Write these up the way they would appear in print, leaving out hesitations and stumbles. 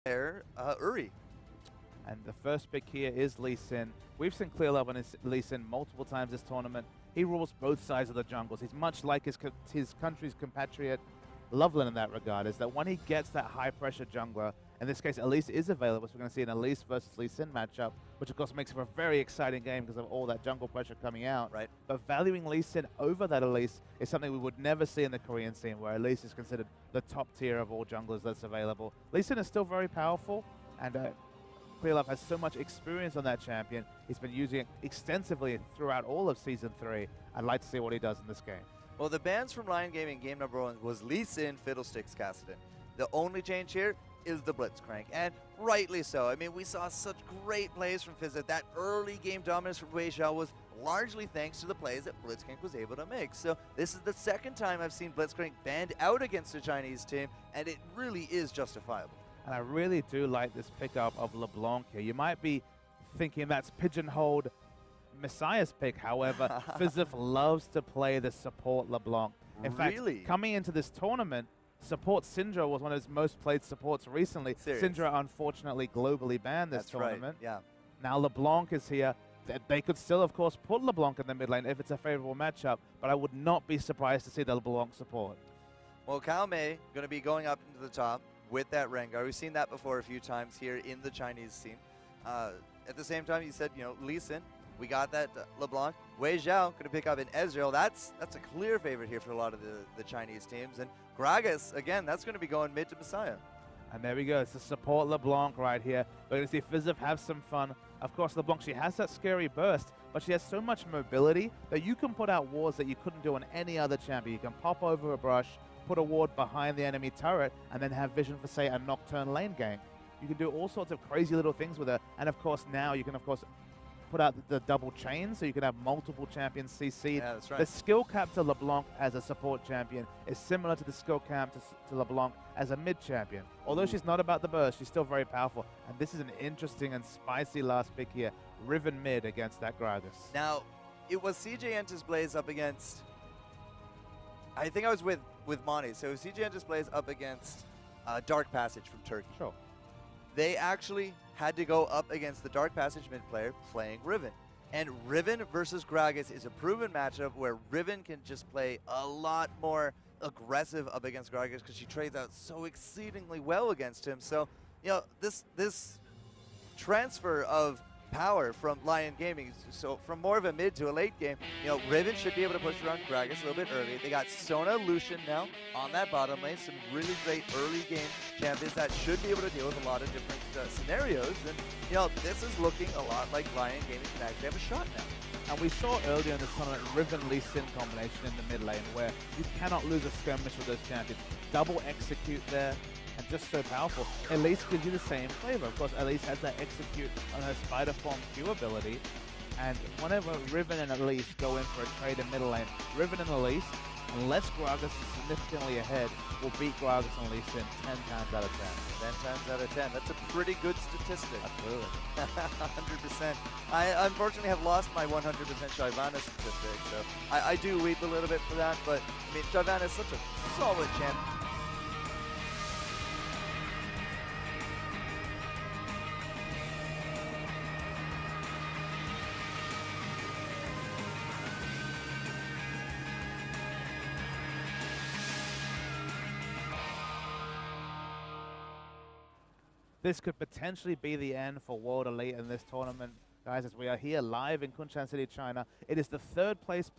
player, Uri. And the first pick here is Lee Sin. We've seen clear love on Lee Sin multiple times this tournament. He rules both sides of the jungles. He's much like his country's compatriot, Loveland, in that regard, is that when he gets that high-pressure jungler, in this case, Elise is available, so we're going to see an Elise versus Lee Sin matchup, which of course makes for a very exciting game because of all that jungle pressure coming out. Right. But valuing Lee Sin over that Elise is something we would never see in the Korean scene, where Elise is considered the top tier of all junglers that's available. Lee Sin is still very powerful, and Clearlove has so much experience on that champion. He's been using it extensively throughout all of Season 3. I'd like to see what he does in this game. Well, the bans from Lyon Gaming game number 1 was Lee Sin, Fiddlesticks, Cassidy. The only change here is the Blitzcrank, and rightly so. I mean, we saw such great plays from Fizz. That early game dominance from Wei Xiao was largely thanks to the plays that Blitzcrank was able to make. So this is the second time I've seen Blitzcrank banned out against a Chinese team, and it really is justifiable. And I really do like this pickup of LeBlanc here. You might be thinking that's pigeonholed Messiah's pick. However, Fizzif loves to play the support LeBlanc. In fact, coming into this tournament, support Syndra was one of his most played supports recently. Syndra, unfortunately, globally banned this tournament. Right. Yeah. Now LeBlanc is here. They could still, of course, put LeBlanc in the mid lane if it's a favorable matchup, but I would not be surprised to see the LeBlanc support. Well, Cao Mei going to be going up into the top with that Rengar. We've seen that before a few times here in the Chinese scene. At the same time, you said, you know, Lee Sin, we got that LeBlanc. Wei Xiao going to pick up an Ezreal. That's a clear favorite here for a lot of the Chinese teams. And Gragas, again, that's going to be going mid to Messiah. And there we go. It's the support LeBlanc right here. We're going to see Fizzif have some fun. Of course, LeBlanc, she has that scary burst, but she has so much mobility that you can put out wards that you couldn't do on any other champion. You can pop over a brush, put a ward behind the enemy turret, and then have vision for, say, a Nocturne lane gank. You can do all sorts of crazy little things with her. And, of course, now you can, of course, put out the double chain, so you can have multiple champions CC'd. Yeah, that's right. The skill cap to LeBlanc as a support champion is similar to the skill cap to LeBlanc as a mid champion. Although she's not about the burst, she's still very powerful. And this is an interesting and spicy last pick here. Riven mid against that Gragas. Now, it was CJ Entis Blaze up against... I think I was with Monty. So CJ Entis Blaze up against Dark Passage from Turkey. Sure. They actually had to go up against the Dark Passage mid player playing Riven. And Riven versus Gragas is a proven matchup where Riven can just play a lot more aggressive up against Gragas because she trades out so exceedingly well against him. So, you know, this transfer of power from Lyon Gaming, so from more of a mid to a late game, you know, Riven should be able to push around Gragas a little bit early. They got Sona, Lucian now on that bottom lane, some really great early game champions that should be able to deal with a lot of different scenarios. And, you know, this is looking a lot like Lyon Gaming can actually have a shot now. And we saw earlier in this tournament Riven Lee Sin combination in the mid lane where you cannot lose a skirmish with those champions. Double execute there. And just so powerful. Elise gives you the same flavor. Of course, Elise has that execute on her Spider Form Q ability. And whenever Riven and Elise go in for a trade in middle lane, Riven and Elise, unless Gragas is significantly ahead, will beat Gragas and Elise in 10 times out of 10. 10 times out of 10. That's a pretty good statistic. Absolutely. 100%. I unfortunately have lost my 100% Shyvana statistic, so I do weep a little bit for that, but I mean, Shyvana is such a solid champion. This could potentially be the end for World Elite in this tournament, guys, as we are here live in Kunshan City, China. It is the third place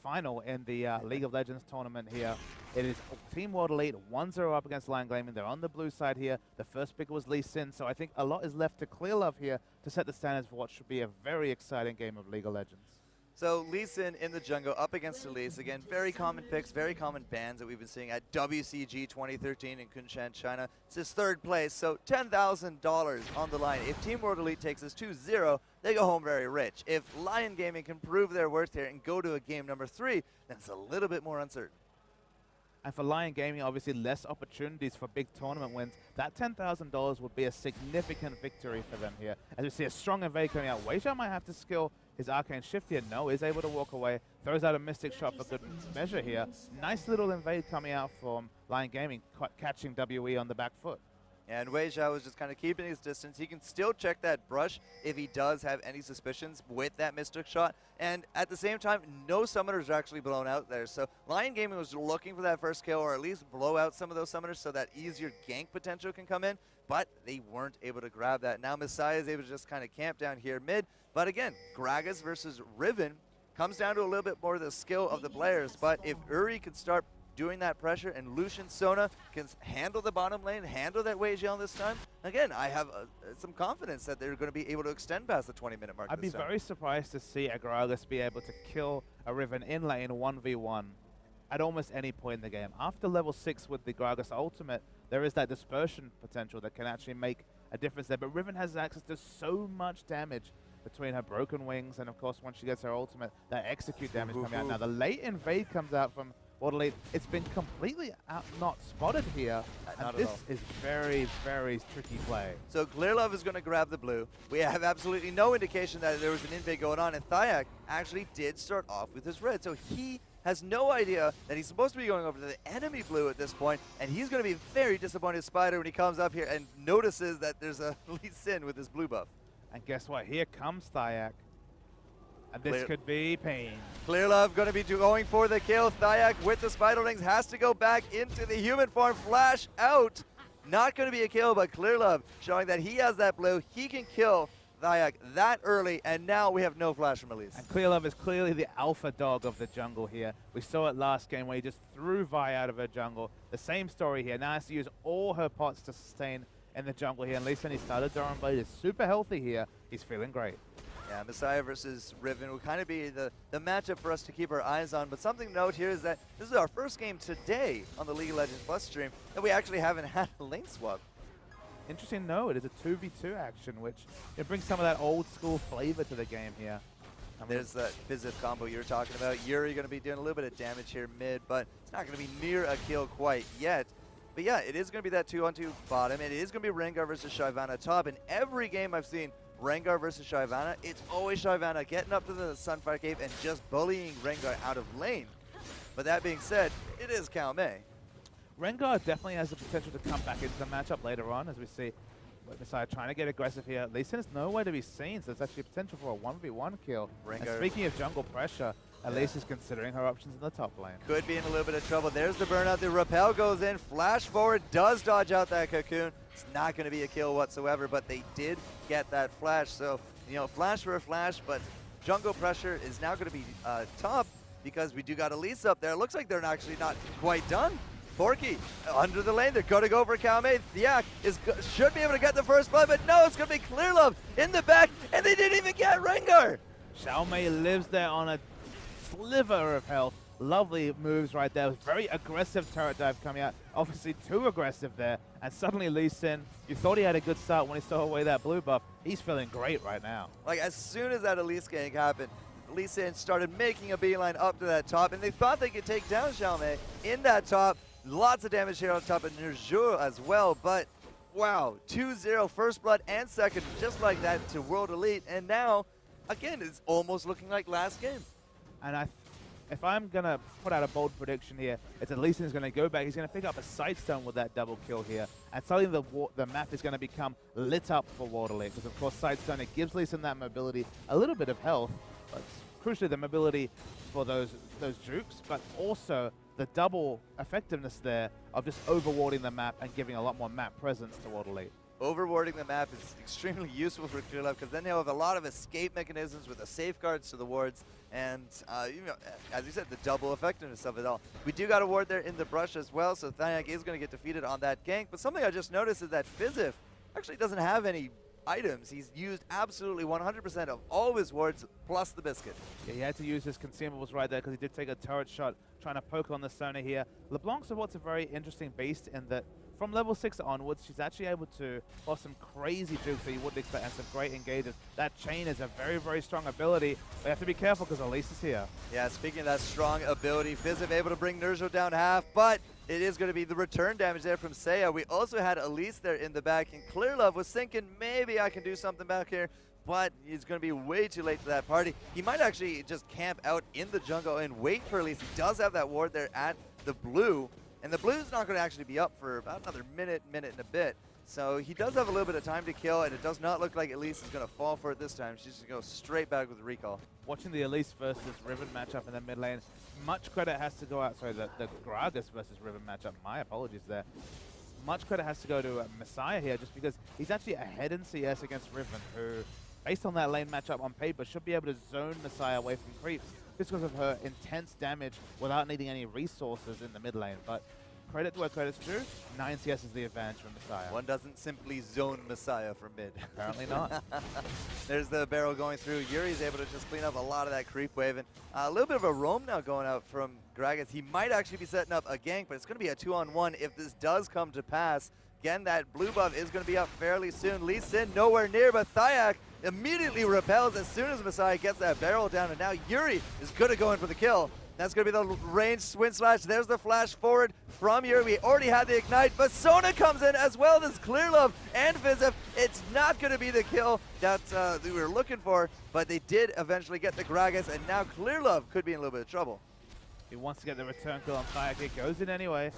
final in the League of Legends tournament here. It is Team World Elite 1-0 up against Lyon Gaming. They're on the blue side here. The first pick was Lee Sin, so I think a lot is left to clear love here to set the standards for what should be a very exciting game of League of Legends. So Lee Sin in the jungle up against Elise. Again, very common picks, very common bans that we've been seeing at WCG 2013 in Kunshan, China. It's his third place, so $10,000 on the line. If Team World Elite takes this 2-0, they go home very rich. If Lyon Gaming can prove their worth here and go to a game number 3, then it's a little bit more uncertain. And for Lyon Gaming, obviously less opportunities for big tournament wins. That $10,000 would be a significant victory for them here. As we see a strong invade coming out. Wei Xiao might have to skill his arcane shift here. No, is able to walk away. Throws out a mystic shot for good measure here. Nice little invade coming out from Lyon Gaming, catching WE on the back foot. And Wei Xiao was just kind of keeping his distance. He can still check that brush if he does have any suspicions with that Mystic shot. And at the same time, no summoners are actually blown out there. So Lyon Gaming was looking for that first kill, or at least blow out some of those summoners so that easier gank potential can come in. But they weren't able to grab that. Now Messiah is able to just kind of camp down here mid. But again, Gragas versus Riven comes down to a little bit more of the skill of the players. But if Uri could start doing that pressure and Lucian Sona can handle the bottom lane, handle that Wei Xiao this time, again, I have some confidence that they're going to be able to extend past the 20-minute mark. I'd be very surprised to see a Gragas be able to kill a Riven in lane 1v1 at almost any point in the game. After level 6 with the Gragas ultimate, there is that dispersion potential that can actually make a difference there. But Riven has access to so much damage between her broken wings and, of course, once she gets her ultimate, that execute damage coming out. Now, the late invade comes out from Waterley. It's been completely not spotted here, and this is very, very tricky play. So Clearlove is going to grab the blue. We have absolutely no indication that there was an invade going on, and Thyak actually did start off with his red. So he has no idea that he's supposed to be going over to the enemy blue at this point, and he's going to be very disappointed, Spider, when he comes up here and notices that there's a Lee Sin with his blue buff. And guess what? Here comes Thyak. And this could be pain. Clearlove going to be going for the kill. Thyak with the Spiderlings has to go back into the human form. Flash out. Not going to be a kill, but Clearlove showing that he has that blue. He can kill Thyak that early, and now we have no flash from Elise. And Clearlove is clearly the alpha dog of the jungle here. We saw it last game where he just threw Vi out of her jungle. The same story here. Now has to use all her pots to sustain in the jungle here. And Lee Sin, he started Doran Blade, is super healthy here. He's feeling great. Yeah, Messiah versus Riven will kind of be the matchup for us to keep our eyes on. But something to note here is that this is our first game today on the League of Legends Plus stream that we actually haven't had a lane swap. Interesting note, it is a 2v2 action, which it brings some of that old school flavor to the game here. There's that Fizzith combo you were talking about. Yuri going to be doing a little bit of damage here mid, but it's not going to be near a kill quite yet. But yeah, it is going to be that 2-on-2 bottom. It is going to be Rengar versus Shyvana top. In every game I've seen Rengar versus Shyvana, it's always Shyvana getting up to the Sunfire Cave and just bullying Rengar out of lane. But that being said, it is Cao Mei. Rengar definitely has the potential to come back into the matchup later on, as we see Messiah trying to get aggressive here. Lee Sin is nowhere to be seen, so there's actually potential for a 1v1 kill. And speaking of jungle pressure, Elise is considering her options in the top lane. Could be in a little bit of trouble. There's the burnout. The rappel goes in. Flash forward does dodge out that cocoon. It's not going to be a kill whatsoever, but they did get that flash. So, you know, flash for a flash, but jungle pressure is now going to be top because we do got Elise up there. It looks like they're actually not quite done. Porky under the lane. They're going to go for Cao Mei. Thyak should be able to get the first blood, but no, it's going to be Clearlove in the back, and they didn't even get Rengar. Xiaomei lives there on a sliver of health. Lovely moves right there. Very aggressive turret dive coming out. Obviously too aggressive there. And suddenly Lee Sin, you thought he had a good start when he stole away that blue buff. He's feeling great right now. Like as soon as that Elise gank happened, Lee Sin started making a beeline up to that top, and they thought they could take down Xiaomei in that top. Lots of damage here on top of Nerjur as well, but wow, 2-0 first blood and second, just like that to World Elite, and now, again, it's almost looking like last game. And if I'm going to put out a bold prediction here, it's that Lee Sin is going to go back. He's going to pick up a sidestone with that double kill here. And suddenly the map is going to become lit up for World Elite. Because, of course, sidestone, it gives Lee Sin that mobility, a little bit of health, but crucially the mobility for those jukes, but also the double effectiveness there of just overwarding the map and giving a lot more map presence to World Elite. Overwarding the map is extremely useful for Clearlove because then they'll have a lot of escape mechanisms with the safeguards to the wards and, you know, as you said, the double effectiveness of it all. We do got a ward there in the brush as well, so Thyak is going to get defeated on that gank. But something I just noticed is that Fizzith actually doesn't have any items. He's used absolutely 100% of all of his wards plus the biscuit. Yeah, he had to use his consumables right there because he did take a turret shot trying to poke on the Sona here. LeBlanc's what's a very interesting beast in that from level 6 onwards, she's actually able to boss some crazy jukes that you wouldn't expect and some great engages. That chain is a very, very strong ability. But you have to be careful because Elise is here. Yeah, speaking of that strong ability, Fizzith able to bring Nerjur down half, but it is going to be the return damage there from Seiya. We also had Elise there in the back, and Clearlove was thinking maybe I can do something back here, but it's going to be way too late for that party. He might actually just camp out in the jungle and wait for Elise. He does have that ward there at the blue, and the blue's not going to actually be up for about another minute and a bit. So he does have a little bit of time to kill, and it does not look like Elise is going to fall for it this time. She's going to go straight back with recall. Watching the Elise versus Riven matchup in the mid lane, much credit has to go out. Sorry, the Gragas versus Riven matchup. My apologies there. Much credit has to go to Messiah here, just because he's actually ahead in CS against Riven, who, based on that lane matchup on paper, should be able to zone Messiah away from creeps just because of her intense damage without needing any resources in the mid lane. But credit to where credit's due, 9 CS is the advantage for Messiah. One doesn't simply zone Messiah from mid. Apparently not. There's the barrel going through. Yuri's able to just clean up a lot of that creep wave. And a little bit of a roam now going out from Gragas. He might actually be setting up a gank, but it's going to be a 2-on-1 if this does come to pass. Again, that blue buff is going to be up fairly soon. Lee Sin nowhere near, but Thyak immediately repels as soon as Messiah gets that barrel down. And now Yuri is going to go in for the kill. That's going to be the range swing slash. There's the flash forward from Yuri. We already had the ignite, but Sona comes in as well as Clearlove and Vizef. It's not going to be the kill that we were looking for, but they did eventually get the Gragas, and now Clearlove could be in a little bit of trouble. He wants to get the return kill on Thyak. It goes in anyway.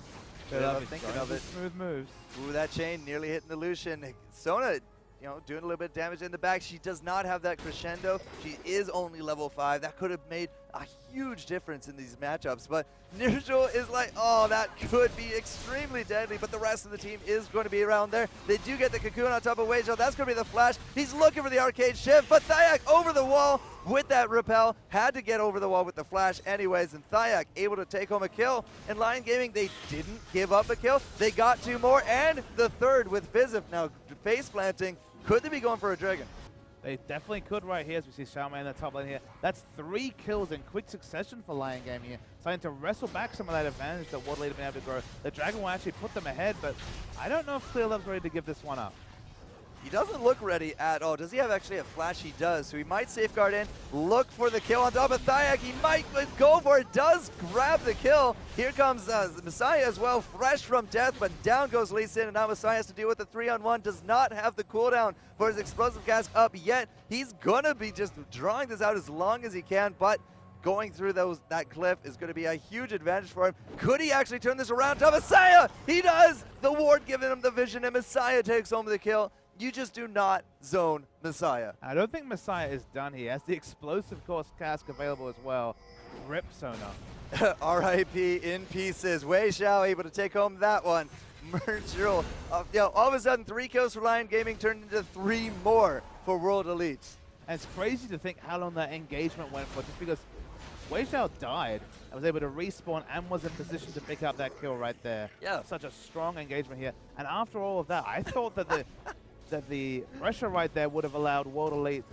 Clearlove thinking of it. Smooth moves. Ooh, that chain nearly hitting the Lucian. Sona, you know, doing a little bit of damage in the back. She does not have that crescendo. She is only level 5. That could have made a huge difference in these matchups. But Nirjul is like, oh, that could be extremely deadly. But the rest of the team is going to be around there. They do get the cocoon on top of Weijia. That's going to be the flash. He's looking for the arcade shift. But Thyak over the wall with that repel. Had to get over the wall with the flash anyways. And Thyak able to take home a kill. And Lion Gaming, they didn't give up a kill. They got 2 more. And the third with Vizef now face planting. Could they be going for a dragon? They definitely could right here, as we see Xiaomei in the top lane here. That's 3 kills in quick succession for Lion Gaming here. Starting to wrestle back some of that advantage that Wardley had been able to grow. The dragon will actually put them ahead, but I don't know if Clearlove's ready to give this one up. He doesn't look ready at all. Does he have actually a flash? He does. So he might safeguard in, look for the kill on top of Thyak. He might go for it, does grab the kill. Here comes Messiah as well, fresh from death, but down goes Lee Sin, and now Messiah has to deal with the 3-on-1. Does not have the cooldown for his explosive cast up yet. He's gonna be just drawing this out as long as he can, but going through that cliff is going to be a huge advantage for him. Could he actually turn this around to Messiah? He does! The ward giving him the vision, and Messiah takes home the kill. You just do not zone Messiah. I don't think Messiah is done. He has the explosive course cask available as well. Rip Sona. R.I.P. in pieces. Wei Xiao able to take home that one. Merchul, all of a sudden 3 kills for Lion Gaming turned into 3 more for World Elites. And it's crazy to think how long that engagement went for, just because Wei Xiao died and was able to respawn and was in position to pick up that kill right there. Yeah. Such a strong engagement here. And after all of that, I thought that the pressure right there would have allowed World Elite,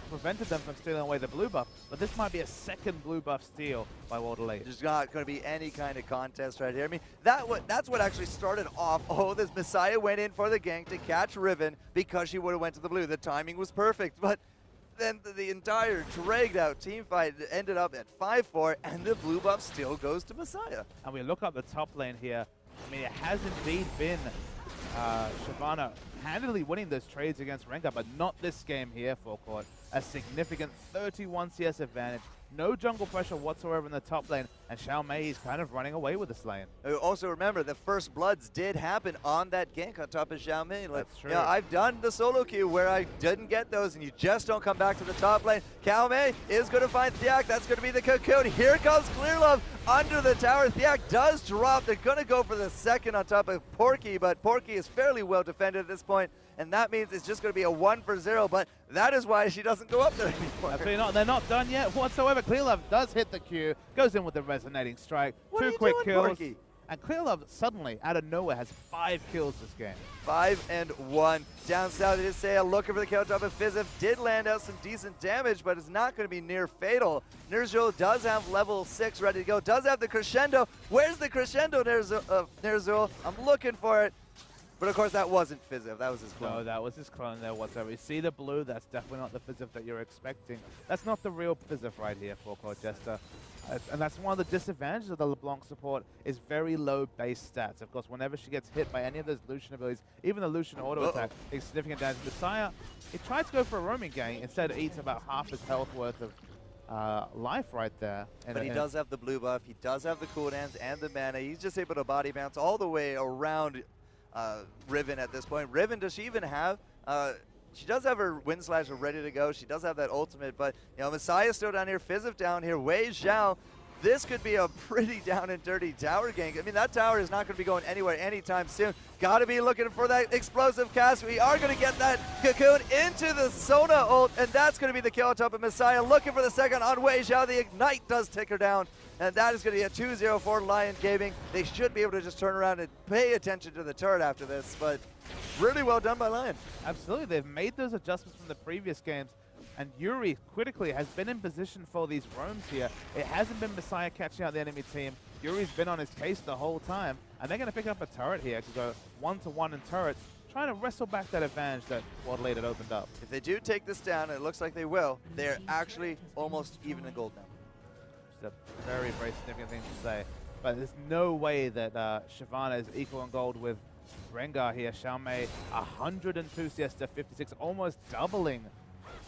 prevented them from stealing away the blue buff. But this might be a second blue buff steal by World Elite. There's not going to be any kind of contest right here. I mean, that's what actually started off. Oh, this Messiah went in for the gank to catch Riven because she would have went to the blue. The timing was perfect, but then the entire dragged out team fight ended up at 5-4, and the blue buff still goes to Messiah. And we look up the top lane here. I mean, it has indeed been Shyvana handily winning those trades against Rengar, but not this game here, Forecourt. A significant 31 CS advantage. No jungle pressure whatsoever in the top lane, and Xiaomei is kind of running away with this lane. Also remember, the first bloods did happen on that gank on top of Xiaomei. That's true. Yeah, I've done the solo queue where I didn't get those, and you just don't come back to the top lane. Xiaomei is going to find Thyak. That's going to be the cocoon. Here comes Clearlove under the tower. Thyak does drop. They're going to go for the second on top of Porky, but Porky is fairly well defended at this point, and that means it's just going to be a 1-for-0, but that is why she doesn't go up there anymore. Absolutely not. They're not done yet whatsoever. Clearlove does hit the Q, goes in with the resonating strike. What are 2 you quick doing, kills. Porky? And Clearlove suddenly, out of nowhere, has 5 kills this game. 5-1. Down south, it is Saya looking for the kill on top of Vizef. Did land out some decent damage, but it's not going to be near fatal. Nirjul does have level 6 ready to go. Does have the crescendo. Where's the crescendo, Nirjul? I'm looking for it. But of course, that wasn't Vizef. That was his clone. No, that was his clone there whatsoever. You see the blue? That's definitely not the Vizef that you're expecting. That's not the real Vizef right here, Forecourt Jester. And that's one of the disadvantages of the LeBlanc support, is very low base stats. Of course, whenever she gets hit by any of those Lucian abilities, even the Lucian auto attack, takes significant damage. Messiah, he tried to go for a roaming gang, instead it eats about half his health worth of life right there. But he does have the blue buff, he does have the cooldowns and the mana. He's just able to body bounce all the way around Riven at this point. Riven, does she even have... she does have her Wind Slasher ready to go. She does have that ultimate, but, you know, Messiah's still down here, Fizzif down here, Wei Zhao. This could be a pretty down and dirty tower gank. I mean, that tower is not going to be going anywhere anytime soon. Got to be looking for that explosive cast. We are going to get that Cocoon into the Sona ult, and that's going to be the kill on top of Messiah. Looking for the second on Wei Zhao. The Ignite does take her down, and that is going to be a 2-0 for Lyon Gaming. They should be able to just turn around and pay attention to the turret after this, but really well done by Lyon. Absolutely. They've made those adjustments from the previous games. And Yuri, critically, has been in position for these roams here. It hasn't been Messiah catching out the enemy team. Yuri's been on his case the whole time. And they're going to pick up a turret here to go 1-to-1 in turrets, trying to wrestle back that advantage that World Elite had opened up. If they do take this down, and it looks like they will, they're actually almost even in gold now. It's a very, very significant thing to say. But there's no way that Shyvana is equal in gold with Rengar here. Xiaomei, 102 CS to 56, almost doubling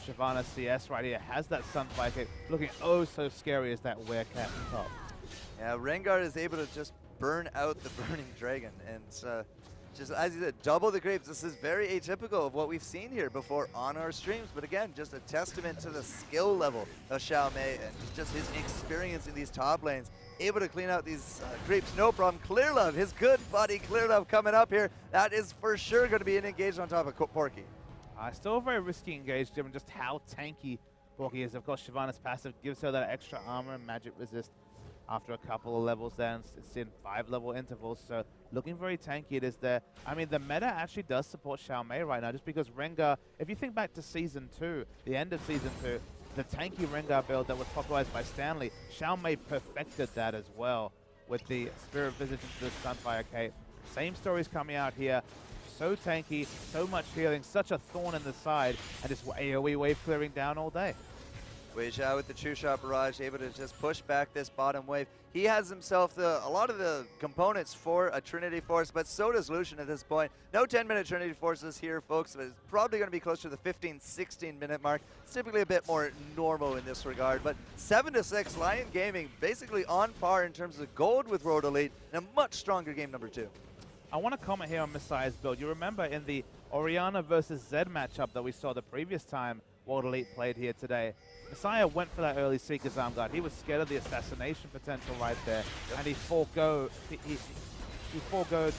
Shyvana's CS right here. Has that Sunfire kick, looking oh so scary as that Werecat on top. Yeah, Rengar is able to just burn out the Burning Dragon, and just as you said, double the creeps. This is very atypical of what we've seen here before on our streams, but again, just a testament to the skill level of Xiaomei and just his experience in these top lanes. Able to clean out these creeps, no problem. Clear Love, his good buddy Clear Love coming up here. That is for sure going to be an engage on top of Porky. Still a very risky engage given just how tanky Porky is. Of course, Shyvana's passive gives her that extra armor and magic resist after a couple of levels there, and it's in 5-level intervals, so looking very tanky it is there. I mean, the meta actually does support Xiaomei right now, just because Rengar, if you think back to Season 2, the end of Season 2, the tanky Rengar build that was popularized by Stanley, Xiaomei perfected that as well with the Spirit Visage into the Sunfire Cape. Same stories coming out here. So tanky, so much healing, such a thorn in the side, and just AoE wave clearing down all day. Wei Zhao with the True Shot Barrage, able to just push back this bottom wave. He has himself a lot of the components for a Trinity Force, but so does Lucian at this point. No 10-minute Trinity Forces here, folks, but it's probably going to be closer to the 15, 16-minute mark. It's typically a bit more normal in this regard, but 7-6, Lyon Gaming basically on par in terms of gold with World Elite, and a much stronger game number 2. I want to comment here on Messiah's build. You remember in the Orianna versus Zed matchup that we saw the previous time World Elite played here today, Messiah went for that early Seeker's Arm Guard. He was scared of the assassination potential right there, and he forgoed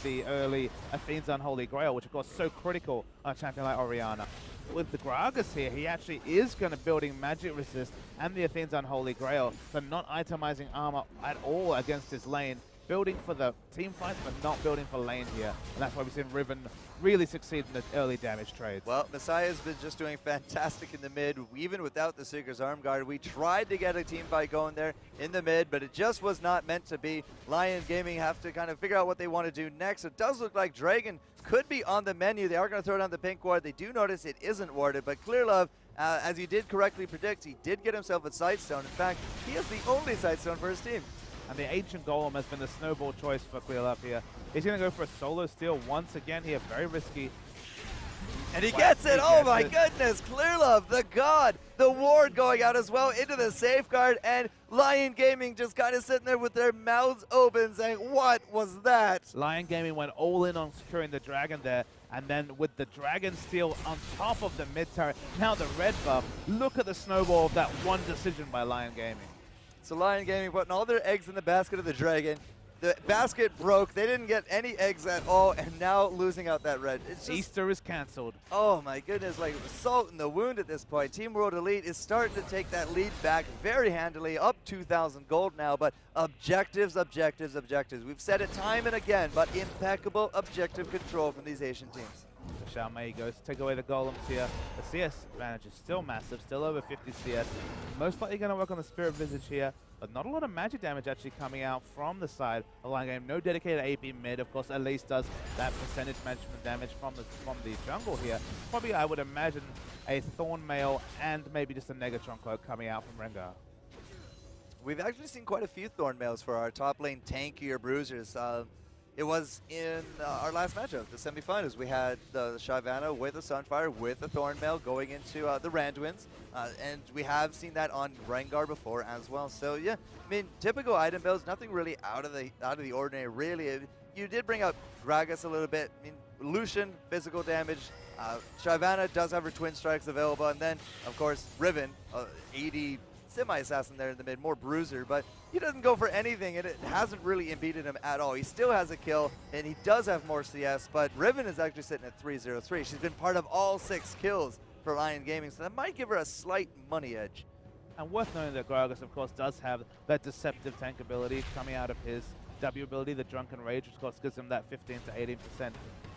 the early Athene's Unholy Grail, which of course is so critical on a champion like Orianna. With the Gragas here, he actually is going to building magic resist and the Athene's Unholy Grail, so not itemizing armor at all against his lane. Building for the team fights, but not building for lane here. And that's why we've seen Riven really succeed in the early damage trades. Well, Messiah's been just doing fantastic in the mid, even without the Seeker's Arm Guard. We tried to get a team fight going there in the mid, but it just was not meant to be. Lyon Gaming have to kind of figure out what they want to do next. It does look like Dragon could be on the menu. They are going to throw down the pink ward. They do notice it isn't warded, but Clear Love, as he did correctly predict, he did get himself a Sightstone. In fact, he has the only Sightstone for his team. And the Ancient Golem has been the snowball choice for Clear Love here. He's going to go for a solo steal once again here, very risky. And he gets it! Oh my goodness! Clear Love, the god! The ward going out as well into the safeguard, and Lyon Gaming just kind of sitting there with their mouths open saying, what was that? Lyon Gaming went all in on securing the dragon there, and then with the dragon steal on top of the mid turret, now the red buff. Look at the snowball of that one decision by Lyon Gaming. So Lyon Gaming putting all their eggs in the basket of the dragon. The basket broke. They didn't get any eggs at all, and now losing out that red. It's just, Easter is canceled. Oh my goodness, like salt in the wound at this point. Team World Elite is starting to take that lead back very handily, up 2,000 gold now, but objectives, objectives, objectives. We've said it time and again, but impeccable objective control from these Asian teams. Xiaomei goes to take away the golems here. The CS advantage is still massive, still over 50 CS. Most likely going to work on the Spirit Visage here, but not a lot of magic damage actually coming out from the side of the Lyon game. No dedicated AP mid. Of course, Elise does that percentage management damage from the jungle here. Probably, I would imagine, a Thorn Mail and maybe just a Negatron Cloak coming out from Rengar. We've actually seen quite a few Thorn Mails for our top lane tankier bruisers. It was in our last matchup, the semifinals. We had the Shyvana with a Sunfire, with a Thornmail going into the Randuins. And we have seen that on Rengar before as well. So yeah, I mean, typical item builds, nothing really out of the ordinary, really. you did bring up Gragas a little bit. I mean, Lucian, physical damage. Shyvana does have her twin strikes available, and then, of course, Riven, 80 semi-assassin there in the mid, more bruiser, but he doesn't go for anything, and it hasn't really impeded him at all. He still has a kill, and he does have more CS, but Riven is actually sitting at 303. She's been part of all 6 kills for Lyon Gaming, so that might give her a slight money edge. And worth noting that Gragas, of course, does have that deceptive tank ability coming out of his W ability, the Drunken Rage, which of course gives him that 15 to 18%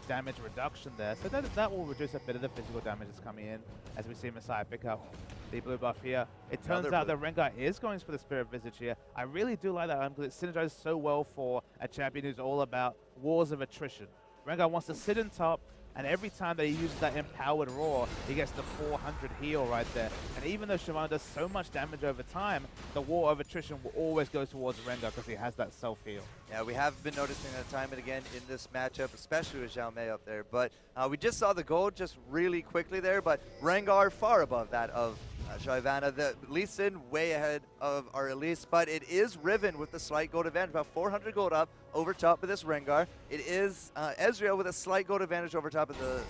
damage reduction there. So that will reduce a bit of the physical damage that's coming in as we see Messiah pick up the blue buff here. It turns out that Rengar is going for the Spirit Visage here. I really do like that because it synergizes so well for a champion who's all about wars of attrition. Rengar wants to sit in top, and every time that he uses that empowered roar, he gets the 400 heal right there. And even though Shyvana does so much damage over time, the war of attrition will always go towards Rengar because he has that self-heal. Yeah, we have been noticing that time and again in this matchup, especially with Xiao Mei up there. But we just saw the gold just really quickly there, but Rengar far above that of Shyvana. The Lee Sin way ahead of our Elise, but it is Riven with the slight gold advantage, about 400 gold up over top of this Rengar. It is Ezreal with a slight gold advantage over top of the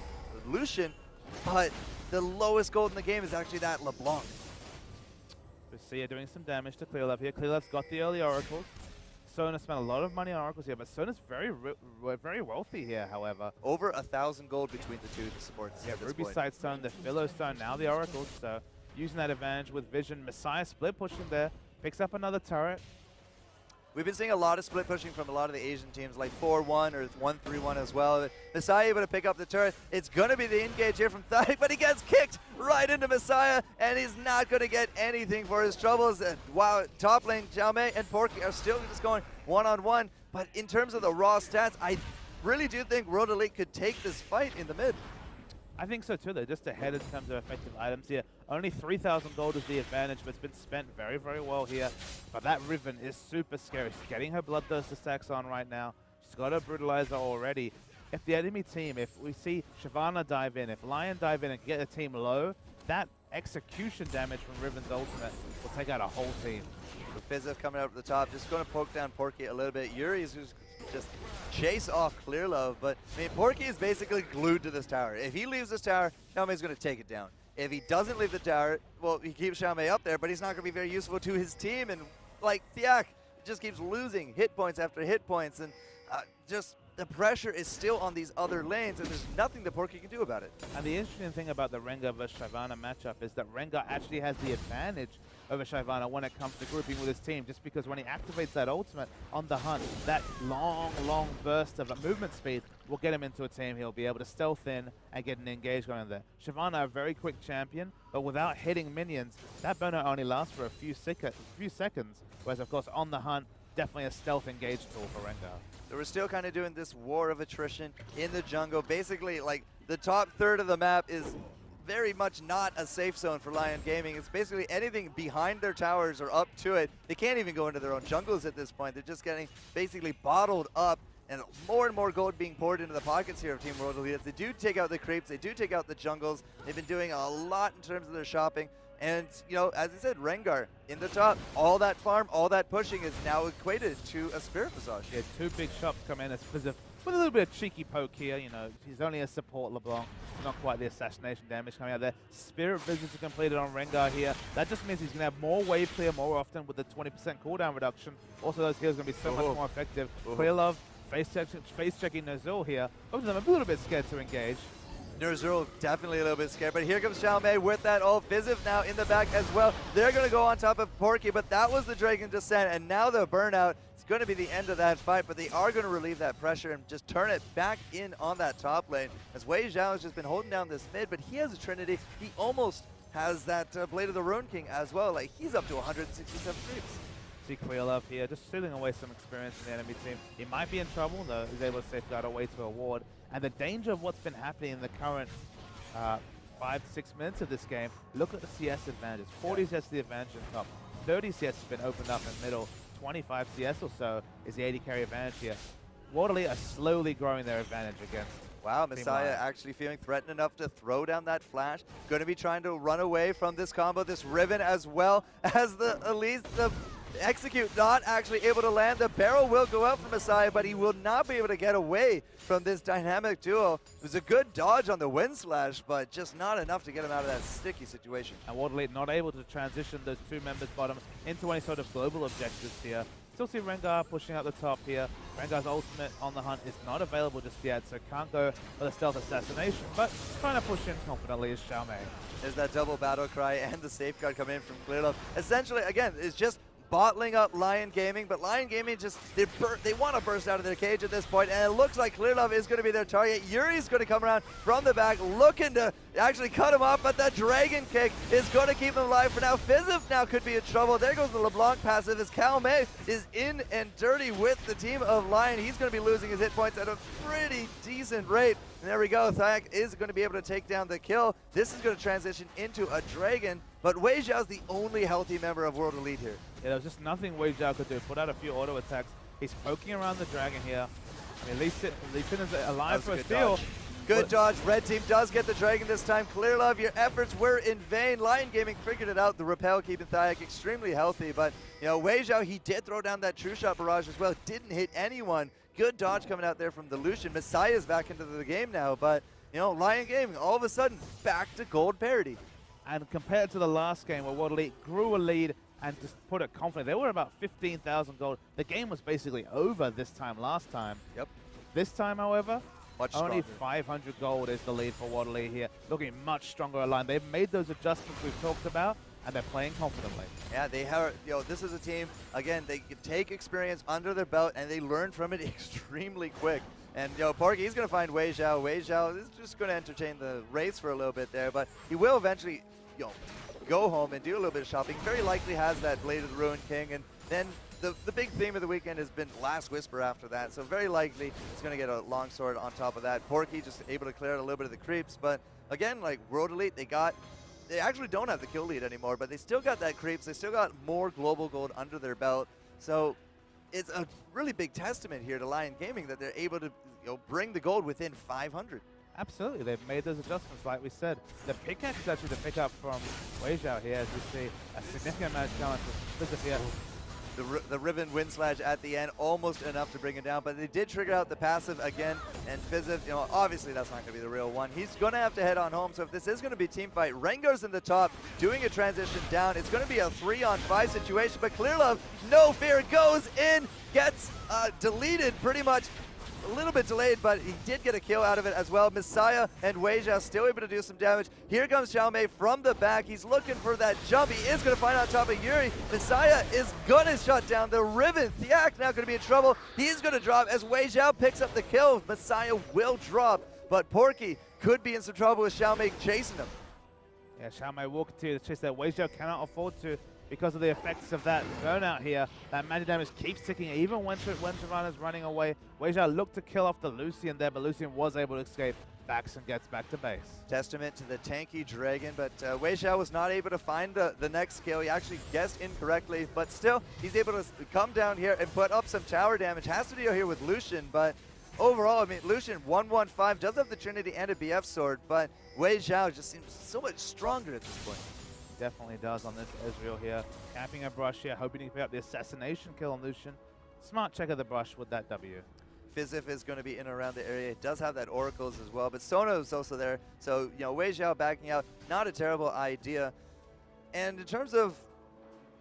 Lucian, but the lowest gold in the game is actually that LeBlanc. Lucia doing some damage to Clearlove here. Clearlove's got the early oracles. Sona spent a lot of money on oracles here, but Sona's very wealthy here, however. Over 1,000 gold between the two, the supports. Yeah, Ruby Sightstone, the Philo Stone, now the oracles, so using that advantage with Vision. Messiah split pushing there, picks up another turret. We've been seeing a lot of split pushing from a lot of the Asian teams, like 4-1 or 1-3-1 as well. Messiah able to pick up the turret. It's going to be the engage here from Thai, but he gets kicked right into Messiah, and he's not going to get anything for his troubles. And wow, top lane, Xiao Mei and Porky are still just going one-on-one. But in terms of the raw stats, I really do think World Elite could take this fight in the mid. I think so too. They're just ahead in terms of effective items here. Only 3,000 gold is the advantage, but it's been spent very, very well here. But that Riven is super scary. She's getting her Bloodthirster stacks on right now. She's got her Brutalizer already. If the enemy team, if we see Shyvana dive in, if Lyon dive in and get the team low, that execution damage from Riven's ultimate will take out a whole team. Fizzev coming out at the top, just going to poke down Porky a little bit. Yuri's just chase off Clearlove, but I mean, Porky is basically glued to this tower. If he leaves this tower, Xiao Mei's going to take it down. If he doesn't leave the tower, well, he keeps Xiao Mei up there, but he's not going to be very useful to his team. And like Thiak just keeps losing hit points after hit points, and just the pressure is still on these other lanes, and there's nothing that Porky can do about it. And the interesting thing about the Rengar versus Shyvana matchup is that Rengar actually has the advantage over Shyvana when it comes to grouping with his team, just because when he activates that ultimate on the hunt, that long burst of movement speed will get him into a team. He'll be able to stealth in and get an engage going in there. Shyvana, a very quick champion, but without hitting minions, that burnout only lasts for a few seconds, whereas of course on the hunt, definitely a stealth engage tool for Rengar. So we're still kind of doing this war of attrition in the jungle. Basically, like, the top third of the map is very much not a safe zone for Lyon Gaming. It's basically anything behind their towers or up to it. They can't even go into their own jungles at this point. They're just getting basically bottled up, and more gold being poured into the pockets here of Team World Elite. They do take out the creeps, they do take out the jungles. They've been doing a lot in terms of their shopping. And, you know, as I said, Rengar in the top, all that farm, all that pushing is now equated to a Spirit Visage. Yeah, 2 big shops come in as Fizzev with a little bit of cheeky poke here. You know, he's only a support LeBlanc, not quite the assassination damage coming out there. Spirit Visage completed on Rengar here. That just means he's going to have more wave clear more often with the 20% cooldown reduction. Also, those heals are going to be so much more effective. Clearlove face checking Nozul here. Both of them a little bit scared to engage. Nurzel definitely a little bit scared, but here comes Xiao Mei with that ult. Fizzev now in the back as well. They're going to go on top of Porky, but that was the Dragon Descent, and now the burnout. It's going to be the end of that fight, but they are going to relieve that pressure and just turn it back in on that top lane. As Wei Zhao has just been holding down this mid, but he has a Trinity. He almost has that Blade of the Ruin King as well. Like, he's up to 167 creeps. See Clearlove here, just stealing away some experience from the enemy team. He might be in trouble, though. He's able to safeguard away to a ward. And the danger of what's been happening in the current 5 to 6 minutes of this game, look at the CS advantages. 40 CS the advantage in top. 30 CS has been opened up in middle. 25 CS or so is the 80 carry advantage here. World Elite are slowly growing their advantage against Wow, Messiah actually feeling threatened enough to throw down that flash. Going to be trying to run away from this combo, this Riven, as well as the Elise. The Execute not actually able to land. The barrel will go out for Messiah, but he will not be able to get away from this dynamic duo. It was a good dodge on the wind slash, but just not enough to get him out of that sticky situation. And Waterley not able to transition those two members bottom into any sort of global objectives here. Still see Rengar pushing out the top here. Rengar's ultimate on the hunt is not available just yet, so can't go for the stealth assassination, but trying to push in confidently is Xiaomei. There's that double battle cry and the safeguard coming in from Clearlove. Essentially, again, it's just bottling up Lyon Gaming, but Lyon Gaming just, they want to burst out of their cage at this point, and it looks like Clearlove is going to be their target. Yuri's going to come around from the back, looking to actually cut him off, but that Dragon Kick is going to keep him alive for now. Fizzif now could be in trouble. There goes the LeBlanc passive as Calmay is in and dirty with the team of Lyon. He's going to be losing his hit points at a pretty decent rate. And there we go. Thyak is going to be able to take down the kill. This is going to transition into a Dragon, but Wei Xiao's the only healthy member of World Elite here. Yeah, there was just nothing Wei Xiao could do. Put out a few auto attacks. He's poking around the Dragon here. I mean, Lee Sin is alive for a steal. Dodge. Good dodge. Red team does get the Dragon this time. Clearlove, your efforts were in vain. Lyon Gaming figured it out. The repel keeping Thyak extremely healthy, but you know, Wei Xiao, he did throw down that true shot barrage as well. Didn't hit anyone. Good dodge coming out there from the Lucian. Messiah's back into the game now, but you know, Lyon Gaming all of a sudden back to gold parity. And compared to the last game where Waterley grew a lead and just put it confidently, they were about 15,000 gold. The game was basically over this time last time. Yep. This time, however, much only stronger. 500 gold is the lead for Waterley here. Looking much stronger aligned. They've made those adjustments we've talked about, and they're playing confidently. Yeah, they have, you know, this is a team, again, they can take experience under their belt and they learn from it extremely quick. And, you know, Porky, he's going to find Wei Xiao. Wei Xiao is just going to entertain the race for a little bit there, but he will eventually, you know, go home and do a little bit of shopping. Very likely has that Blade of the Ruined King, and then the big theme of the weekend has been Last Whisper after that, so very likely he's going to get a longsword on top of that. Porky just able to clear out a little bit of the creeps, but again, like World Elite, they actually don't have the kill lead anymore, but they still got that creeps. They still got more global gold under their belt. So it's a really big testament here to Lyon Gaming that they're able to, you know, bring the gold within 500. Absolutely, they've made those adjustments like we said. The pickaxe is actually the pickup from Wei Xiao here, as you see a significant amount of challenge for Fizzif here. The Riven wind slash at the end, almost enough to bring it down, but they did trigger out the passive again, and Fizzif, you know, obviously that's not going to be the real one. He's going to have to head on home, so if this is going to be a team fight, Rengar's in the top, doing a transition down. It's going to be a 3-on-5 situation, but Clearlove, no fear, goes in, gets deleted pretty much. A little bit delayed, but he did get a kill out of it as well. Messiah and Wei Xiao still able to do some damage. Here comes Xiaomei from the back. He's looking for that jump. He is going to find on top of Yuri. Messiah is going to shut down the Riven. Thyak now going to be in trouble. He's going to drop as Wei Xiao picks up the kill. Messiah will drop, but Porky could be in some trouble with Xiaomei chasing him. Yeah, Xiaomei will continue to chase that. Wei Xiao cannot afford to, because of the effects of that burnout here. That magic damage keeps ticking even when Shyvana's running away. Wei Xiao looked to kill off the Lucian there, but Lucian was able to escape. Backs and gets back to base. Testament to the tanky Dragon, but Wei Xiao was not able to find the next kill. He actually guessed incorrectly, but still, he's able to come down here and put up some tower damage. Has to deal here with Lucian, but overall, I mean, Lucian 115 does have the Trinity and a BF sword, but Wei Xiao just seems so much stronger at this point. Definitely does on this Ezreal here. Camping a brush here, hoping to pick up the assassination kill on Lucian. Smart check of the brush with that W. Fizzif is going to be in and around the area. It does have that Oracles as well, but Sono is also there. So, you know, Wei Xiao backing out, not a terrible idea. And in terms of,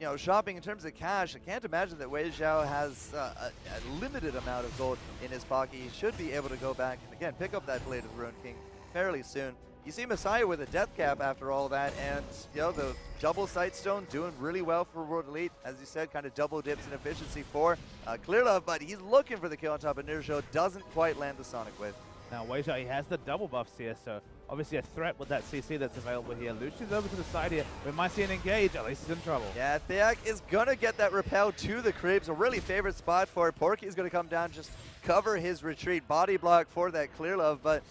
you know, shopping, in terms of cash, I can't imagine that Wei Xiao has a limited amount of gold in his pocket. He should be able to go back and, again, pick up that Blade of the Ruined King fairly soon. You see Messiah with a death cap after all that, and you know, the double Sightstone doing really well for World Elite. As you said, kind of double dips in efficiency for Clearlove, but he's looking for the kill on top of Nersho, doesn't quite land the Sonic Wave. Now Wei Xiao, he has the double buffs here, so obviously a threat with that CC that's available here. Lucian's over to the side here. We might see an engage, at least he's in trouble. Yeah, Thyak is gonna get that repel to the creeps, a really favorite spot for it. Porky is gonna come down, just cover his retreat, body block for that Clearlove, but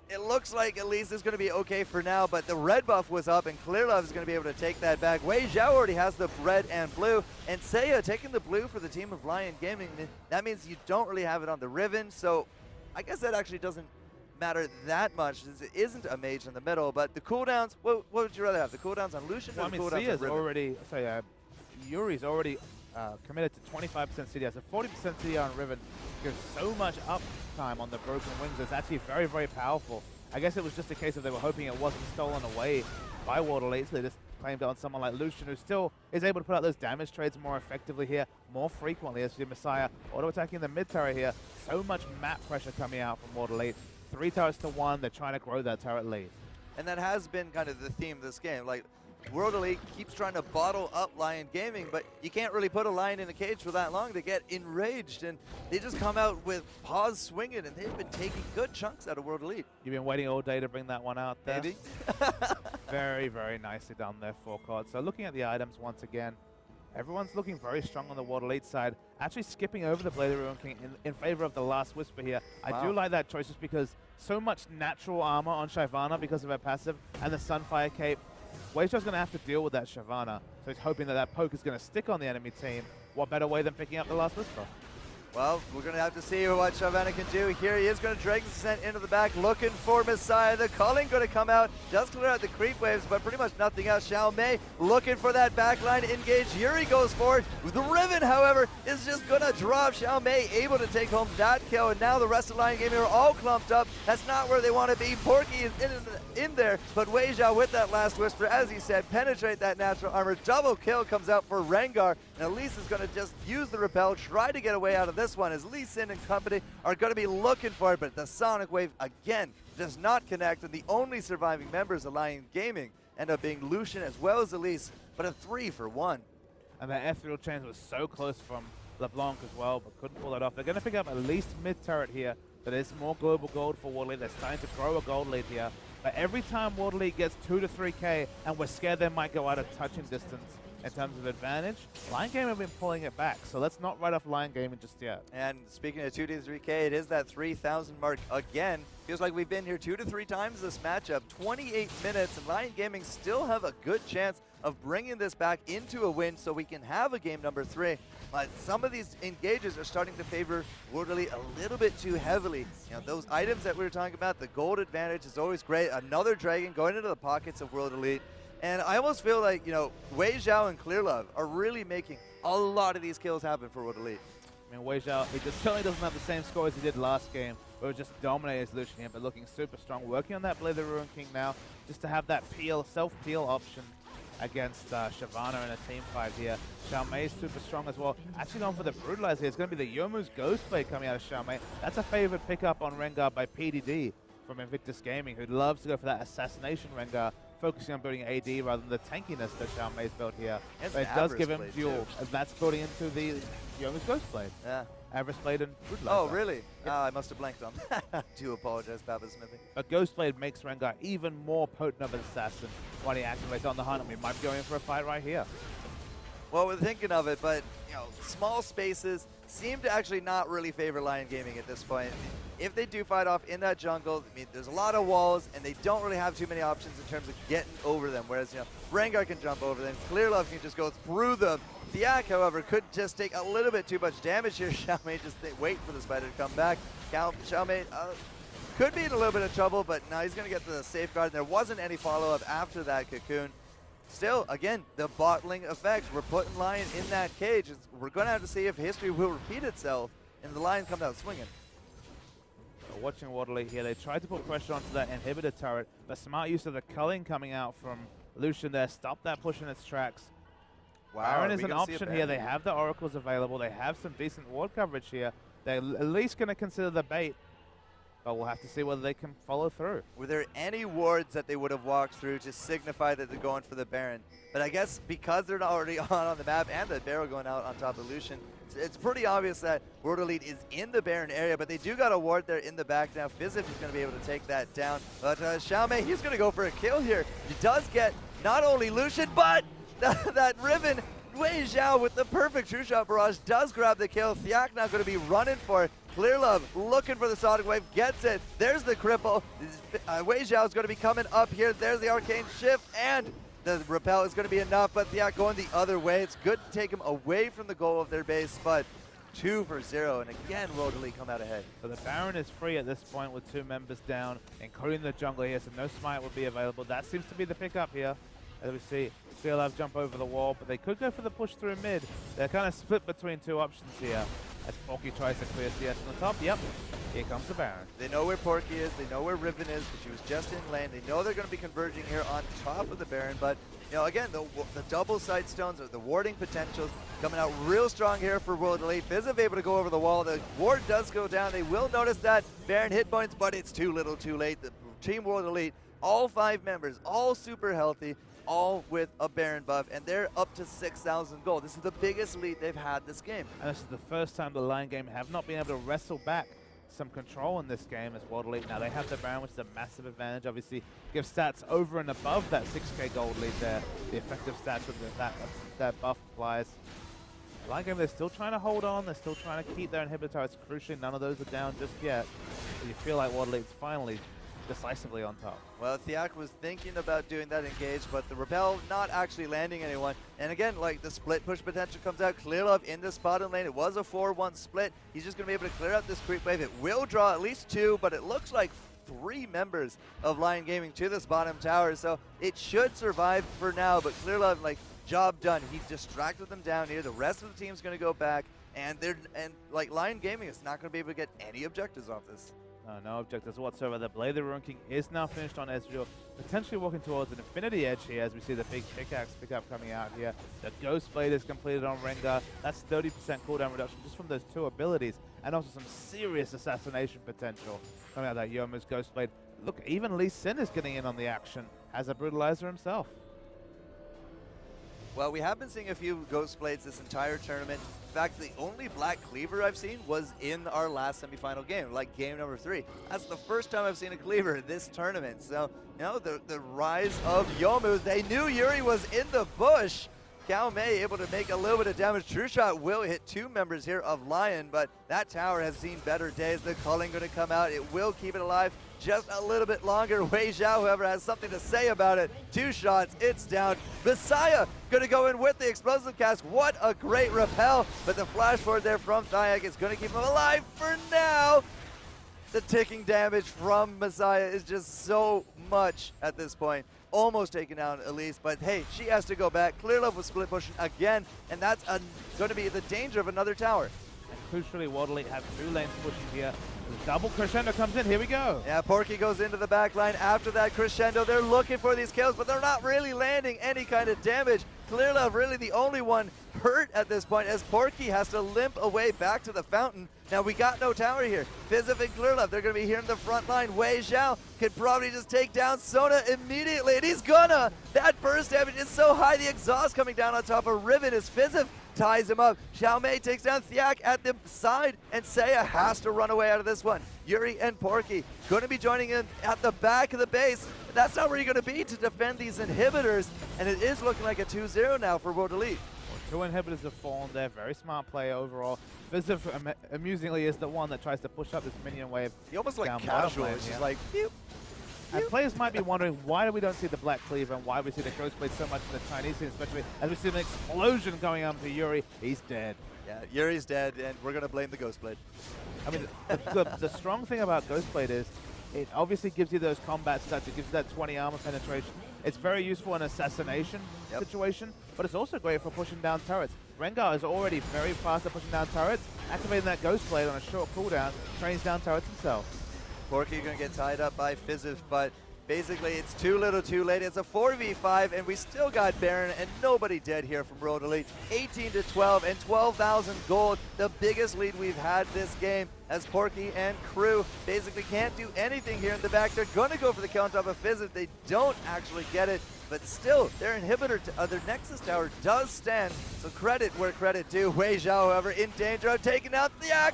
it looks like at least it's going to be okay for now, but the red buff was up, and Clearlove is going to be able to take that back. Wei Xiao already has the red and blue, and Seiya taking the blue for the team of Lyon Gaming. That means you don't really have it on the Riven, so I guess that actually doesn't matter that much, since it isn't a mage in the middle, but the cooldowns, what would you rather have, the cooldowns on Lucian or the cooldowns on Riven? Already, so yeah, Yuri's already committed to 25% CDR, so 40% CDR on Riven gives so much uptime on the broken wings. It's actually very, very powerful. I guess it was just a case of they were hoping it wasn't stolen away by World Elite, so they just claimed it on someone like Lucian, who still is able to put out those damage trades more effectively here, more frequently, as the Messiah auto-attacking the mid turret here. So much map pressure coming out from World Elite. 3 turrets to 1, they're trying to grow that turret lead. And that has been kind of the theme of this game. Like, World Elite keeps trying to bottle up Lyon Gaming, but you can't really put a Lion in a cage for that long. They get enraged, and they just come out with paws swinging, and they've been taking good chunks out of World Elite. You've been waiting all day to bring that one out there. Maybe. Very, very nicely done there, 4Cod. So looking at the items once again, everyone's looking very strong on the World Elite side. Actually skipping over the Blade of the Ruin King in favor of the Last Whisper here. Wow. I do like that choice just because so much natural armor on Shyvana because of her passive and the Sunfire Cape. Weijiao's going to have to deal with that Shyvana, so he's hoping that that poke is going to stick on the enemy team. What better way than picking up the Last Whisper? Well, we're going to have to see what Shyvana can do. Here he is going to drag the descent into the back, looking for Messiah. The calling going to come out, does clear out the creep waves, but pretty much nothing else. Xiaomei looking for that backline engage. Yuri goes forward. The Riven, however, is just going to drop. Xiaomei able to take home that kill, and now the rest of Lyon Gaming are all clumped up. That's not where they want to be. Porky is in there, but Weijiao with that Last Whisper, as he said, penetrate that natural armor. Double kill comes out for Rengar, and Elise is going to just use the repel, try to get away out of this one, as Lee Sin and company are going to be looking for it, but the Sonic Wave again does not connect, and the only surviving members of Lyon Gaming end up being Lucian as well as Elise, but a 3 for 1. And that ethereal chain was so close from LeBlanc as well, but couldn't pull that off. They're going to pick up at least mid turret here, but there's more global gold for World Elite. They're starting to grow a gold lead here, but every time World Elite gets 2 to 3k, and we're scared they might go out of touching distance in terms of advantage, Lyon Gaming have been pulling it back, so let's not write off Lyon Gaming just yet. And speaking of 2 to 3k, it is that 3,000 mark again. Feels like we've been here 2 to 3 times this matchup. 28 minutes, and Lyon Gaming still have a good chance of bringing this back into a win so we can have a game number 3. But some of these engages are starting to favor World Elite a little bit too heavily. You know, those items that we were talking about, the gold advantage is always great. Another dragon going into the pockets of World Elite. And I almost feel like, you know, Weijiao and Clearlove are really making a lot of these kills happen for World Elite. I mean, Weijiao, he certainly doesn't have the same score as he did last game, but it just dominated his Lucian here, but looking super strong. Working on that Blade of the Ruin King now, just to have that peel, self-peel option against Shyvana in a team fight here. Xiaomei is super strong as well. Actually going for the Brutalize here. It's going to be the Yomu's Ghostblade coming out of Xiaomei. That's a favorite pickup on Rengar by PDD from Invictus Gaming, who loves to go for that assassination Rengar, focusing on building AD rather than the tankiness that Xiaomei's built here. But it does give him duel, and that's building into the Yomu's Ghostblade. Yeah. Avarice Blade and Brutalize. Oh, really? I must have blanked on. Do apologize, Papa Smithy. But Ghostblade makes Rengar even more potent of an assassin when he activates on the hunt, and we might be going in for a fight right here. Well, we're thinking of it, but you know, small spaces seem to actually not really favor Lyon Gaming at this point. If they do fight off in that jungle, I mean, there's a lot of walls, and they don't really have too many options in terms of getting over them. Whereas, you know, Rengar can jump over them, Clearlove can just go through them. Thiak, however, could just take a little bit too much damage here. Xiaomei just wait for the spider to come back. Xiaomei could be in a little bit of trouble, but now he's going to get the safeguard. There wasn't any follow-up after that cocoon. Still, again, the bottling effect. We're putting Lyon in that cage. We're going to have to see if history will repeat itself and the Lion comes out swinging. Watching World Elite here, they tried to put pressure onto that inhibitor turret, but smart use of the culling coming out from Lucian there stopped that push in its tracks. Wow, Baron is an option here. They have the oracles available. They have some decent ward coverage here. They're at least going to consider the bait, but we'll have to see whether they can follow through. Were there any wards that they would have walked through to signify that they're going for the Baron? But I guess because they're already on the map and the Barrow going out on top of Lucian, it's pretty obvious that World Elite is in the Baron area, but they do got a ward there in the back now. Fizif is going to be able to take that down. But Xiaomei, he's going to go for a kill here. He does get not only Lucian, but that Riven. Weijiao with the perfect true shot barrage does grab the kill. Thiak now going to be running for it. Clearlove looking for the Sonic Wave, gets it. There's the cripple. Weijiao is going to be coming up here. There's the arcane shift, and the repel is going to be enough, but Thiak going the other way. It's good to take him away from the goal of their base, but 2 for 0, and again, World Elite come out ahead. So the Baron is free at this point with 2 members down, including the jungle here, so no smite will be available. That seems to be the pickup here. As we see CLF jump over the wall, but they could go for the push through mid. They're kind of split between two options here. As Porky tries to clear CS on the top. Yep, here comes the Baron. They know where Porky is, they know where Riven is, but she was just in lane. They know they're going to be converging here on top of the Baron, but you know, again, the double side stones, or the warding potentials coming out real strong here for World Elite. Fizz able to go over the wall. The ward does go down. They will notice that Baron hit points, but it's too little too late. The Team World Elite, all 5 members, all super healthy, all with a Baron buff, and they're up to 6,000 gold. This is the biggest lead they've had this game. And this is the first time the Lyon game have not been able to wrestle back some control in this game as World Elite. Now they have the Baron, which is a massive advantage. Obviously, gives stats over and above that 6k gold lead there. The effective stats with that buff applies. Lyon game, they're still trying to hold on. They're still trying to keep their inhibitor turrets. Crucially, none of those are down just yet. So you feel like World Elite's finally decisively on top. Well, Thiak was thinking about doing that engage, but the Repel not actually landing anyone. And again, like, the split push potential comes out. Clearlove in the bottom lane. It was a 4-1 split. He's just going to be able to clear out this creep wave. It will draw at least 2, but it looks like 3 members of Lyon Gaming to this bottom tower. So it should survive for now, but Clearlove, like, job done. He distracted them down here. The rest of the team's going to go back, and like, Lyon Gaming is not going to be able to get any objectives off this. No objectives whatsoever. The Blade of the Ruin King is now finished on Ezreal, potentially walking towards an Infinity Edge here as we see the big pickaxe pickup coming out here. The Ghost Blade is completed on Rengar. That's 30% cooldown reduction just from those 2 abilities, and also some serious assassination potential coming out of that Yomu's Ghost Blade. Look, even Lee Sin is getting in on the action as a Brutalizer himself. Well, we have been seeing a few Ghost Blades this entire tournament. In fact, the only Black Cleaver I've seen was in our last semifinal game, like game number 3. That's the first time I've seen a Cleaver this tournament. So, you know, the rise of Yomu. They knew Yuri was in the bush. Cao Mei able to make a little bit of damage. True Shot will hit 2 members here of Lyon, but that tower has seen better days. The culling going to come out. It will keep it alive just a little bit longer. Wei Zhao, however, has something to say about it. 2 shots, it's down. Messiah going to go in with the explosive cast. What a great repel, but the flash forward there from Thiak is going to keep him alive for now. The ticking damage from Messiah is just so much at this point. Almost taken down Elise, but hey, she has to go back. Clearlove was split pushing again, and that's going to be the danger of another tower. And crucially, World Elite have 2 lanes pushing here. The double crescendo comes in. Here we go. Yeah, Porky goes into the back line. After that crescendo, they're looking for these kills, but they're not really landing any kind of damage. Clearlove really the only one hurt at this point as Porky has to limp away back to the fountain. Now we got no tower here. Fizziv and Clearlove, they're going to be here in the front line. Wei Zhao could probably just take down Sona immediately, and he's gonna. That burst damage is so high, the exhaust coming down on top of Riven as Fizziv ties him up. Xiao Mei takes down Thiak at the side, and Seiya has to run away out of this one. Yuri and Porky going to be joining in at the back of the base. That's not where you're going to be to defend these inhibitors, and it is looking like a 2-0 now for World Elite. Well, 2 inhibitors have fallen there. Very smart play overall. Fizziv, amusingly, is the one that tries to push up this minion wave. He almost like casual. It's just like, pew. And players might be wondering why we don't see the Black Cleaver and why we see the Ghost Blade so much in the Chinese scene, especially as we see an explosion going on to Yuri. He's dead. Yeah, Yuri's dead, and we're going to blame the Ghost Blade. I mean, the strong thing about Ghost Blade is it obviously gives you those combat stats. It gives you that 20 armor penetration. It's very useful in an assassination situation, but it's also great for pushing down turrets. Rengar is already very fast at pushing down turrets. Activating that Ghost Blade on a short cooldown trains down turrets himself. Porky going to get tied up by Fizziv, but basically it's too little too late. It's a 4v5, and we still got Baron and nobody dead here from World Elite. 18-12 and 12,000 gold, the biggest lead we've had this game, as Porky and crew basically can't do anything here in the back. They're going to go for the count off of Fizziv. They don't actually get it, but still, their inhibitor, their Nexus Tower does stand, so credit where credit due. Wei Zhao, however, in danger of taking out Thiak.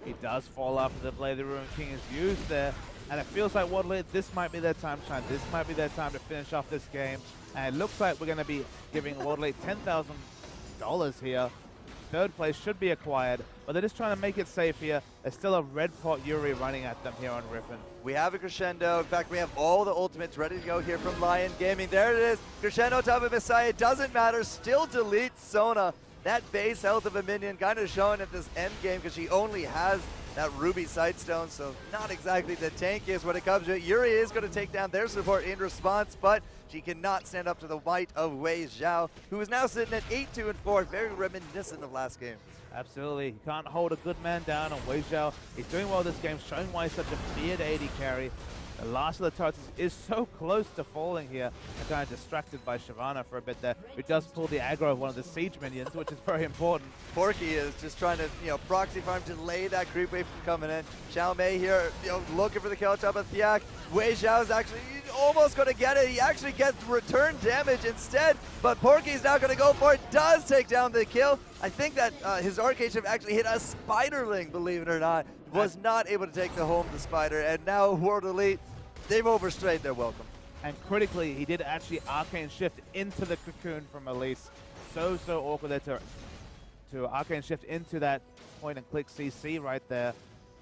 He does fall after the Blade of the Ruin King is used there, and it feels like World Elite, this might be their time to shine. This might be their time to finish off this game, and it looks like we're going to be giving World Elite $10,000 here. 3rd place should be acquired, but they're just trying to make it safe here. There's still a red pot Yuri running at them here on Riven. We have a crescendo. In fact, we have all the ultimates ready to go here from Lyon Gaming. There it is. Crescendo top of Messiah. Doesn't matter. Still deletes Sona. That base health of a minion kind of showing at this end game because she only has that Ruby Sightstone, so not exactly the tankiest when it comes to it. Yuri is going to take down their support in response, but she cannot stand up to the might of Wei Zhao, who is now sitting at 8-2-4, very reminiscent of last game. Absolutely. He can't hold a good man down on Wei Zhao. He's doing well this game, showing why he's such a feared AD carry. The last of the turrets is so close to falling here, and kind of distracted by Shyvana for a bit there, who does pull the aggro of one of the siege minions, which is very important. Porky is just trying to, proxy farm, delay that creep wave from coming in. Xiao Mei here, looking for the kill on top of Thiak. Wei Zhao is actually almost going to get it. He actually gets return damage instead, but Porky's now going to go for it. Does take down the kill. I think that his Arcade Shift actually hit a Spiderling, believe it or not. Was not able to take home the Spider, and now World Elite, they've overstayed their welcome. And critically, he did actually Arcane Shift into the cocoon from Elise. So awkward there to Arcane Shift into that point and click CC right there.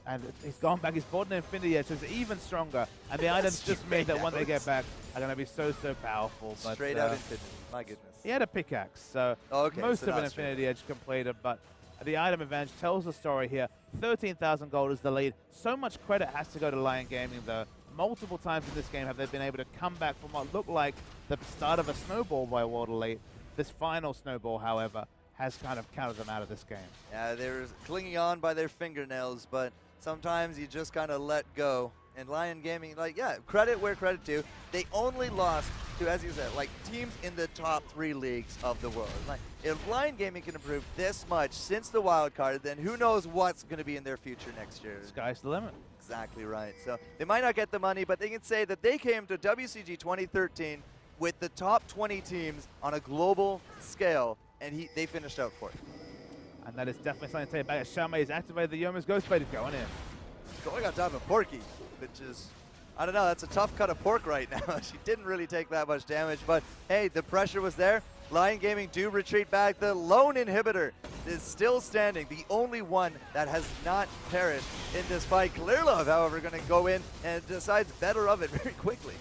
And he's gone back, he's bought an Infinity Edge, so it's even stronger. And the items just mean that when they get back are going to be so powerful. But, straight out Infinity, my goodness. He had a pickaxe, so most of an Infinity Edge completed, but the item advantage tells the story here. 13,000 gold is the lead. So much credit has to go to Lyon Gaming, though. Multiple times in this game have they been able to come back from what looked like the start of a snowball by World Elite. This final snowball, however, has kind of counted them out of this game. Yeah, they're clinging on by their fingernails, but sometimes you just kind of let go. And Lyon Gaming, credit where credit due. They only lost to, as you said, teams in the top 3 leagues of the world. If Lyon Gaming can improve this much since the wild card, then who knows what's going to be in their future next year. Sky's the limit. Exactly right. So they might not get the money, but they can say that they came to WCG 2013 with the top 20 teams on a global scale, and they finished out 4th. And that is definitely something to take back. Xiao Mei has activated the Yoma's Ghost Blade going in. Going on top of Porky, which is, I don't know, that's a tough cut of pork right now. She didn't really take that much damage, but hey, the pressure was there. Lyon Gaming do retreat back. The lone inhibitor is still standing, the only one that has not perished in this fight. Clearlove, however, going to go in and decides better of it very quickly.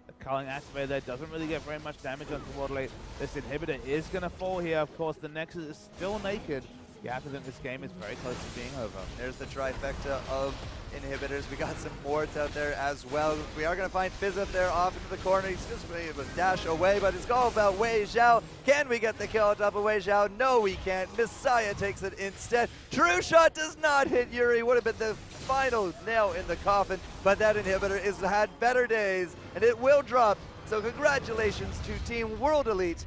The culling activator there doesn't really get very much damage onto World Elite. This inhibitor is going to fall here. Of course, the Nexus is still naked. You have to think this game is very close to being over. There's the trifecta of inhibitors. We got some wards out there as well. We are going to find Fizz up there off into the corner. He's just able to dash away, but it's all about Wei Zhao. Can we get the kill on top of Wei Zhao? No, we can't. Messiah takes it instead. True Shot does not hit Yuri. Would have been the final nail in the coffin, but that inhibitor has had better days, and it will drop. So congratulations to Team World Elite.